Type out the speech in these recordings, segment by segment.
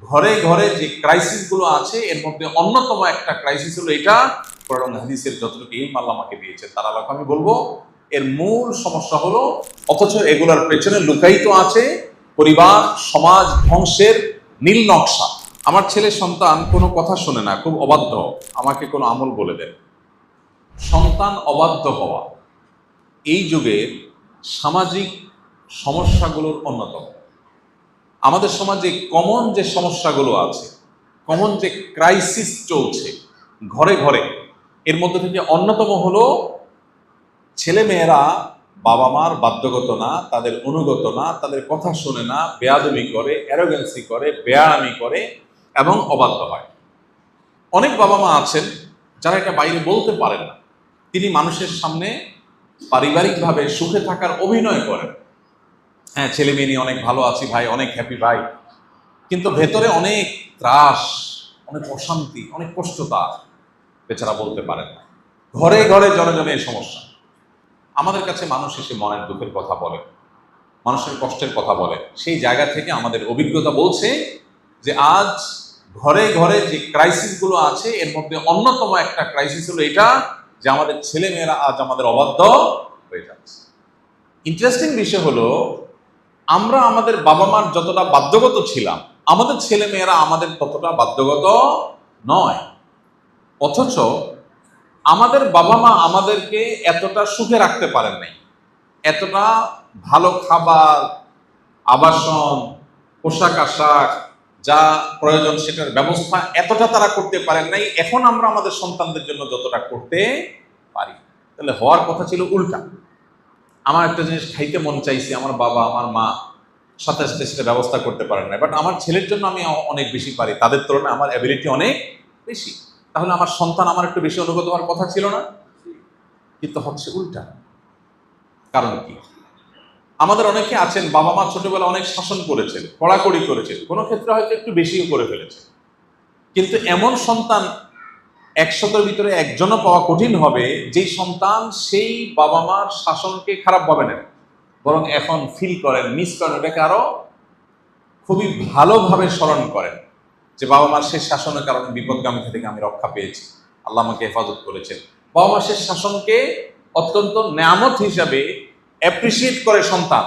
ঘরে ঘরে যে ক্রাইসিসগুলো আছে এর মধ্যে অন্যতম একটা ক্রাইসিস হলো এটা। কোরআন হাদিসের যতটুকু ইলম আল্লাহ আমাকে দিয়েছে তার আলোকে আমি বলবো এর মূল সমস্যা হলো, অথচ এগুলোর পেছনে লুকায়িত আছে পরিবার সমাজ ধ্বংসের নীল নকশা। আমার ছেলে সন্তান কোনো কথা শোনে না, খুব অবাধ্য, আমাকে কোনো আমল বলে দেন। সন্তান অবাধ্য হওয়া এই যুগের সামাজিক সমস্যাগুলোর অন্যতম। আমাদের সমাজে কমন যে সমস্যাগুলো আছে, কমন যে ক্রাইসিস চলছে ঘরে ঘরে, এর মধ্যে থেকে অন্যতম হলো ছেলে মেয়েরা বাবা মার বাধ্যগত না, তাদের অনুগত না, তাদের কথা শোনে না, বেয়াদবি করে, অ্যারোগেন্সি করে, বেয়ামি করে এবং অবাধ্য হয়। অনেক বাবা মা আছেন যারা এটা বাইরে বলতে পারেন না, তিনি মানুষের সামনে পারিবারিকভাবে সুখে থাকার অভিনয় করেন। হ্যাঁ, ছেলে মেয়ে নিয়ে অনেক ভালো আছি ভাই, অনেক হ্যাপি ভাই, কিন্তু ভেতরে অনেক ত্রাস, অনেক অশান্তি, অনেক কষ্টতা বেচারা বলতে পারেন না। ঘরে ঘরে জনে জনে এই সমস্যা। আমাদের কাছে মানুষ এসে মনের দুঃখের কথা বলে, মানুষের কষ্টের কথা বলে, সেই জায়গা থেকে আমাদের অভিজ্ঞতা বলছে যে আজ ঘরে ঘরে যে ক্রাইসিসগুলো আছে এর মধ্যে অন্যতম একটা ক্রাইসিস হলো এটা যে আমাদের ছেলে মেয়েরা আজ আমাদের অবাধ্য হয়ে যাচ্ছে। ইন্টারেস্টিং বিষয় হলো, আমরা আমাদের বাবা মার যতটা বাধ্যগত ছিলাম, আমাদের ছেলে মেয়েরা আমাদের ততটা বাধ্যগত নয়। অথচ আমাদের বাবা মা আমাদেরকে এতটা সুখে রাখতে পারেন নাই, এতটা ভালো খাবার, আবাসন, পোশাক আশাক যা প্রয়োজন সেটার ব্যবস্থা এতটা তারা করতে পারেন নাই। এখন আমরা আমাদের সন্তানদের জন্য যতটা করতে পারি, তাহলে হওয়ার কথা ছিল উল্টা। আমার একটা জিনিস খাইতে মন চাইছে, আমার বাবা আমার মা সাথে সাথে সেটা ব্যবস্থা করতে পারেন না, বাট আমার ছেলের জন্য আমি অনেক বেশি পারি, তাদের তুলনায় আমার অ্যাবিলিটি অনেক বেশি, তাহলে আমার সন্তান আমার একটু বেশি অনুগত হওয়ার কথা ছিল না? কিন্তু হচ্ছে উল্টা। কারণ কি? আমাদের অনেকে আছেন বাবা মা ছোটবেলা অনেক শাসন করেছেন, কড়াকড়ি করেছেন, কোনো ক্ষেত্রে হয়তো একটু বেশিও করে ফেলেছে, কিন্তু এমন সন্তান 100-এর ভিতরে একজনও পাওয়া কঠিন হবে যেই সন্তান সেই বাবা মার শাসনকে খারাপ ভাবে নেন, বরং এখন ফিল করেন, মিস করেন, ওটাকে আরো খুবই ভালোভাবে স্মরণ করেন যে বাবা মার শেষ শাসনের কারণে বিপদগামী থেকে আমি রক্ষা পেয়েছি, আল্লাহ আমাকে হেফাজত করেছেন। বাবা মার শেষ শাসনকে অত্যন্ত নেয়ামত হিসাবে অ্যাপ্রিসিয়েট করে সন্তান।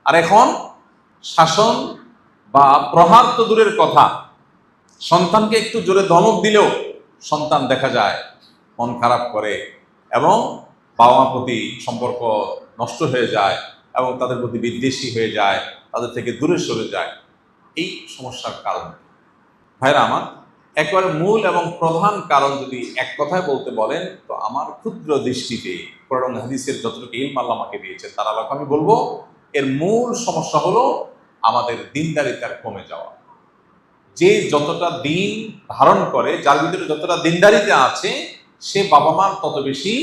আর এখন শাসন বা প্রহার তো দূরের কথা, সন্তানকে একটু জোরে ধমক দিলেও সন্তান দেখা যায় মন খারাপ করে এবং বাবা মার প্রতি সম্পর্ক নষ্ট হয়ে যায় এবং তাদের প্রতি বিদ্বেষী হয়ে যায়, তাদের থেকে দূরে সরে যায়। এই সমস্যার কারণ ভাইরা আমার, একেবারে মূল এবং প্রধান কারণ যদি এক কথায় বলতে বলেন তো আমার ক্ষুদ্র দৃষ্টিতে কোরআন হাদিসের যতটুকু ইলম আল্লাহ আমাকে দিয়েছে তার আলোকে আমি বলবো এর মূল সমস্যা হলো আমাদের দিনদারিতার কমে যাওয়া। যে যতটা দিন ধারণ করে, যার ভিতরে যতটা দিনদারিতা আছে, সে বাবা মার তত বেশি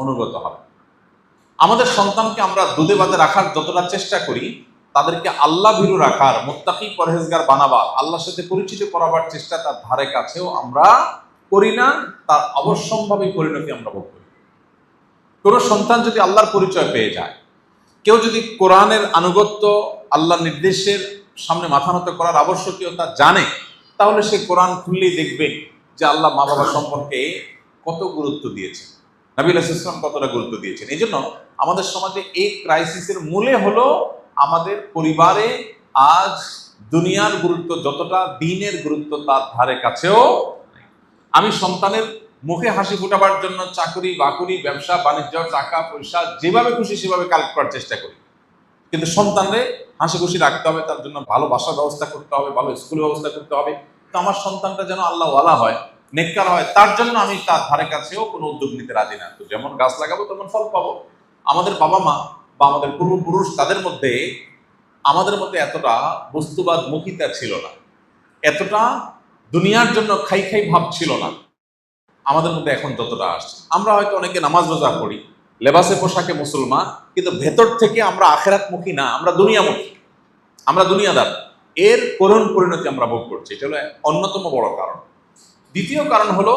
অনুগত হবে। আমাদের সন্তানকে আমরা দুধে ভাতে রাখার যতটা চেষ্টা করি, তাদেরকে আল্লাহ ভীরু রাখার, মুত্তাকি পরহেজগার বানাবার, আল্লাহর সাথে পরিচিত করাবার চেষ্টা তার ধারে কাছেও আমরা করি না। তার অবশ্যম্ভাবী পরিণতি আমরা ভোগ করি। কোনো সন্তান যদি আল্লাহর পরিচয় পেয়ে যায়, কেউ যদি কোরআনের আনুগত্য, আল্লাহর নির্দেশের সামনে মাথা নত করার আবশ্যকীয়তা জানে, তাহলে সে কোরআন খুললেই দেখবে যে আল্লাহ মা বাবা সম্পর্কে কত গুরুত্ব দিয়েছেন, নবী আলাইহিস সালাম কতটা গুরুত্ব দিয়েছেন। এই জন্য আমাদের সমাজে এই ক্রাইসিসের মূলে হলো আমাদের পরিবারে আজ দুনিয়ার গুরুত্ব যতটা, দিনের গুরুত্ব তার ধারে কাছেও নেই। আমি সন্তানের মুখে হাসি ফোটাবার জন্য চাকরি বাকরি, ব্যবসা বাণিজ্য, টাকা পয়সা যেভাবে খুশি সেভাবে কালেক্ট করার চেষ্টা করি, কিন্তু সন্তানরে হাসি খুশি রাখতে হবে, তার জন্য ভালো বাসার ব্যবস্থা করতে হবে, ভালো স্কুলের ব্যবস্থা করতে হবে। তো আমার সন্তানটা যেন আল্লাহ ওয়ালা হয়, নেককার হয়, তার জন্য আমি তার ধারে কাছেও কোনো উদ্যোগ নিতে রাজি না। তো যেমন গাছ লাগাবো তেমন ফল পাবো। আমাদের বাবা মা বা আমাদের পূর্বপুরুষ, তাদের মধ্যে আমাদের মধ্যে এতটা বস্তুবাদ মুখিতা ছিল না, এতটা দুনিয়ার জন্য খাই খাই ভাব ছিল না আমাদের মধ্যে এখন যতটা আসছে। আমরা হয়তো অনেকে নামাজ রোজা করি, লেবাসে পোশাকে মুসলমান, কিন্তু ভেতর থেকে আমরা আখেরাতমুখী না, আমরা দুনিয়ামুখী, আমরা দুনিয়াদার। এর করুণ পরিণতি আমরা ভোগ করছি। এটা হলো অন্যতম বড় কারণ। দ্বিতীয় কারণ হলো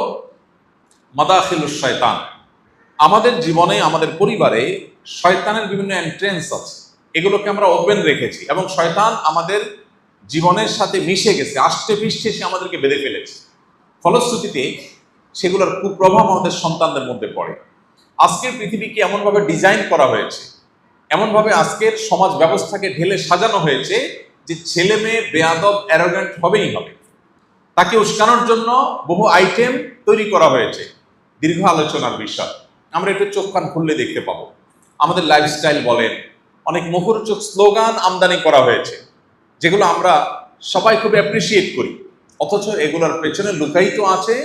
মাদাখিলুশ শয়তান। আমাদের জীবনে, আমাদের পরিবারে শয়তানের বিভিন্ন এন্ট্রেন্স আছে, এগুলোকে আমরা ওপেন রেখেছি এবং শয়তান আমাদের জীবনের সাথে মিশে গেছে, আষ্টে পৃষ্ঠে সে আমাদেরকে বেঁধে ফেলেছে। ফলশ্রুতিতে সেগুলোর কুপ্রভাব আমাদের সন্তানদের মধ্যে পড়ে। আজকের পৃথিবীকে এমনভাবে ডিজাইন করা হয়েছে, এমনভাবে আজকের সমাজ ব্যবস্থাকে ঢেলে সাজানো হয়েছে যে ছেলে মেয়ে বেয়াদব অ্যারোগ্যান্ট হবেই হবে। তাকে উস্কানোর জন্য বহু আইটেম তৈরি করা হয়েছে, দীর্ঘ আলোচনার বিষয়। আমরা একটু চোখ কান খুললে দেখতে পাবো। আমাদের লাইফস্টাইল বলেন, অনেক মুখরোচক স্লোগান আমদানি করা হয়েছে, যেগুলো আমরা সবাই খুব অ্যাপ্রিসিয়েট করি, অথচ এগুলোর পেছনে লুকায়িত আছে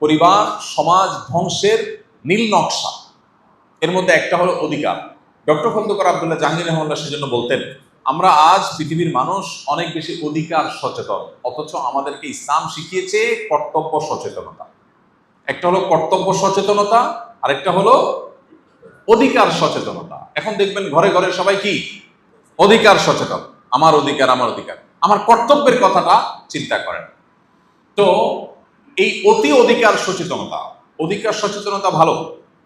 পরিবার সমাজ ধ্বংসের নীল নকশা। এর মধ্যে একটা হলো অধিকার। ডক্টর খন্দকার আব্দুল্লাহ জাহাঙ্গীর রহমানুল্লাহ সেজন্য বলতেন, আমরা আজ পৃথিবীর মানুষ অনেক বেশি অধিকার সচেতন, অথচ আমাদেরকে ইসলাম শিখিয়েছে কর্তব্য সচেতনতা। একটা হলো কর্তব্য সচেতনতা, আরেকটা হলো অধিকার সচেতনতা। এখন দেখবেন ঘরে ঘরে সবাই কি অধিকার সচেতন, আমার অধিকার আমার অধিকার, আমার কর্তব্যের কথাটা চিন্তা করেন। তো এই অতি অধিকার সচেতনতা, অধিকার সচেতনতা ভালো,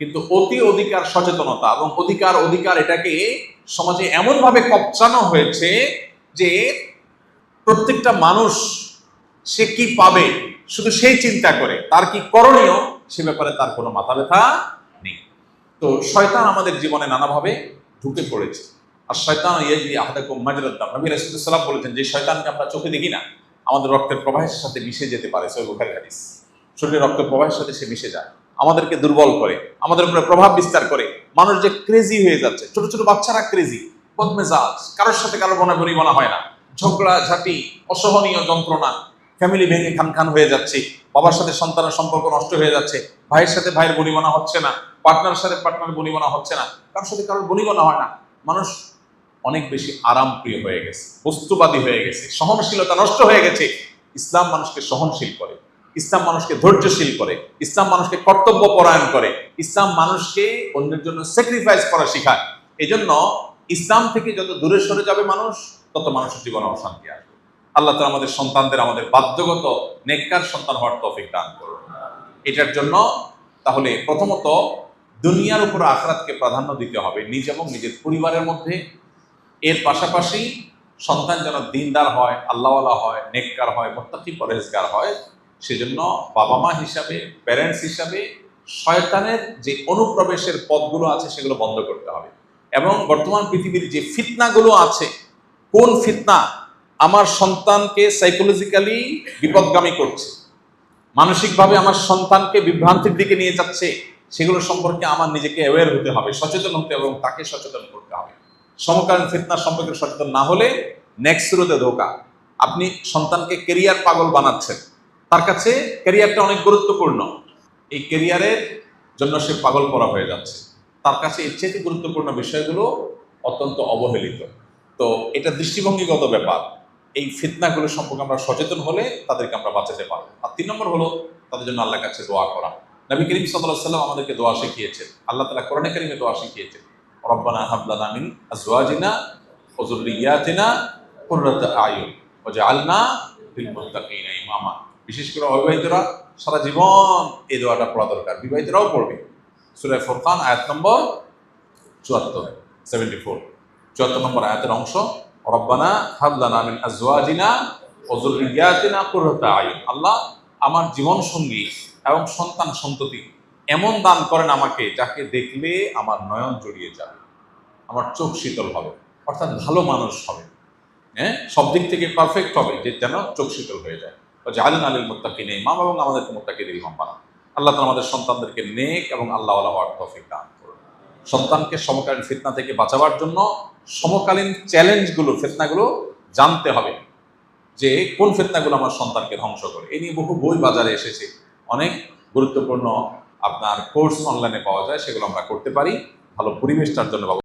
কিন্তু অতি অধিকার সচেতনতা এবং অধিকার অধিকার এটাকে সমাজে এমনভাবে কপচানো হয়েছে যে প্রত্যেকটা মানুষ সে কি পাবে শুধু সেই চিন্তা করে, তার কি করণীয় সে ব্যাপারে তার কোনো মাথা ব্যথা নেই। তো শয়তান আমাদের জীবনে নানাভাবে ঢুকে পড়েছে। আর শয়তান ইয়াজরি আহাদাকুম মাজরাদ দাম, নবী রাসূলুল্লাহ সাল্লাল্লাহু আলাইহি ওয়াসাল্লাম বলেছেন, যে শয়তানকে আমরা চোখে দেখি না, আমাদের রক্তের প্রবাহের সাথে মিশে যেতে পারে। সহিহ বুখারীর হাদিস। শরীরের রক্তের প্রবাহের সাথে সে মিশে যায়, আমাদেরকে দুর্বল করে, আমাদের উপরে প্রভাব বিস্তার করে। মানুষ যে ক্রেজি হয়ে যাচ্ছে, ছোট ছোট বাচ্চারা ক্রেজি, বদমেজাজ, কারোর সাথে কারোর বনা হয় না, ঝগড়া ঝাঁটি, অসহনীয় যন্ত্রণা, ফ্যামিলি ভেঙে খান খান হয়ে যাচ্ছে, বাবার সাথে সন্তানের সম্পর্ক নষ্ট হয়ে যাচ্ছে, ভাইয়ের সাথে ভাইয়ের বনিবনা হচ্ছে না, পার্টনার সাথে পার্টনার বনিবনা হচ্ছে না, কারোর সাথে কারোর বনিবনা হয় না। মানুষ অনেক বেশি আরামপ্রিয় হয়ে গেছে, বস্তুবাদী হয়ে গেছে, সহনশীলতা নষ্ট হয়ে গেছে। ইসলাম মানুষকে সহনশীল করে, ইসলাম মানুষকে ধৈর্যশীল করে, ইসলাম মানুষকে কর্তব্য পরায়ণ করে, ইসলাম মানুষকে অন্যের জন্য স্যাক্রিফাইস করা শেখায়। এই জন্য ইসলাম থেকে যত দূরে সরে যাবে মানুষ, তত মানুষের জীবনে অশান্তি আসবে। আল্লাহ তাআলা আমাদের সন্তানদের আমাদের বাধ্যগত নেককার সন্তান হওয়ার তৌফিক দান করুন। এটার জন্য তাহলে প্রথমত দুনিয়ার উপর আখিরাতকে প্রাধান্য দিতে হবে নিজ এবং নিজের পরিবারের মধ্যে। এর পাশাপাশি সন্তান যেন দিনদার হয়, আল্লাহওয়ালা হয়, নেককার হয়, মুত্তাকি পরহেজগার হয়। সেজন্য বাবা মা হিসাবে, প্যারেন্টস হিসাবে শয়তানের যে অনুপ্রবেশের পথগুলো আছে সেগুলো বন্ধ করতে হবে। এবং বর্তমান পৃথিবীর যে ফিতনাগুলো আছে, কোন ফিতনা আমার সন্তানকে সাইকোলজিক্যালি বিপদগামী করছে, মানসিকভাবে আমার সন্তানকে বিভ্রান্তির দিকে নিয়ে যাচ্ছে, সেগুলো সম্পর্কে আমার নিজেকে অ্যাওয়্যার হতে হবে, সচেতন হতে হবে এবং তাকে সচেতন করতে হবে। সমকালীন ফিতনা সম্পর্কে সচেতন না হলে নেক্সট শুরুতে ধোকা। আপনি সন্তানকে কেরিয়ার পাগল বানাচ্ছেন, তার কাছে ক্যারিয়ারটা অনেক গুরুত্বপূর্ণ, এই ক্যারিয়ারের জন্য সে পাগল করা হয়ে যাচ্ছে, তার কাছে এর চেয়ে গুরুত্বপূর্ণ বিষয়গুলো অত্যন্ত অবহেলিত। তো এটা দৃষ্টিভঙ্গিগত ব্যাপার। এই ফিতনাগুলো সম্পর্কে আমরা সচেতন হলে তাদেরকে আমরা বাঁচাতে পারবো। আর 3 নম্বর হলো তাদের জন্য আল্লাহর কাছে দোয়া করা। নবী করিম সাল্লাল্লাহু আলাইহি ওয়াসাল্লাম আমাদেরকে দোয়া শিখিয়েছেন, আল্লাহ তাআলা কোরআনে কারিমে দোয়া শিখিয়েছেন, রব্বানা হাব লানা মিন আজওয়াজিনা ওয়া যুররিয়াতিনা কুররাতা আয়ুন ওয়াজআলনা লিল মুত্তাকিনা ইমামা। বিশেষ করে অবিবাহিতরা সারা জীবন এই দোয়াটা পড়া দরকার, বিবাহিতরাও পড়বে। সূরা ফুরকান আয়াত নম্বর 74 নম্বর আয়াতের অংশ, রব্বানা হাব লানা মিন আজওয়াজিনা ওয়া যুররিয়াতিনা কুররাতা আয়ুন। আল্লাহ আমার জীবন সঙ্গী এবং সন্তান সন্ততি এমন দান করেন আমাকে, যাকে দেখলে আমার নয়ন জড়িয়ে যাবে, আমার চোখ শীতল হবে, অর্থাৎ ভালো মানুষ হবে, হ্যাঁ, সব দিক থেকে পারফেক্ট হবে, যে যেন চোখ শীতল হয়ে যায়। ওয়াজআলনা লিল মুত্তাকিনা ইমামা, এবং আমাদেরকে মুত্তাকিদের ইমাম বানান। আল্লাহ তাআলা আমাদের সন্তানদেরকে নেক এবং আল্লাহওয়ালা হওয়ার তৌফিক দান করুন। সন্তানকে সমকালীন ফিতনা থেকে বাঁচাবার জন্য সমকালীন চ্যালেঞ্জগুলো, ফিতনাগুলো জানতে হবে, যে কোন ফিতনাগুলো আমার সন্তানকে ধ্বংস করে। এ নিয়ে বহু বই বাজারে এসেছে, অনেক গুরুত্বপূর্ণ আপনার কোর্স অনলাইনে পাওয়া যায়, সেগুলো আমরা করতে পারি, ভালো পরিবেশটার জন্য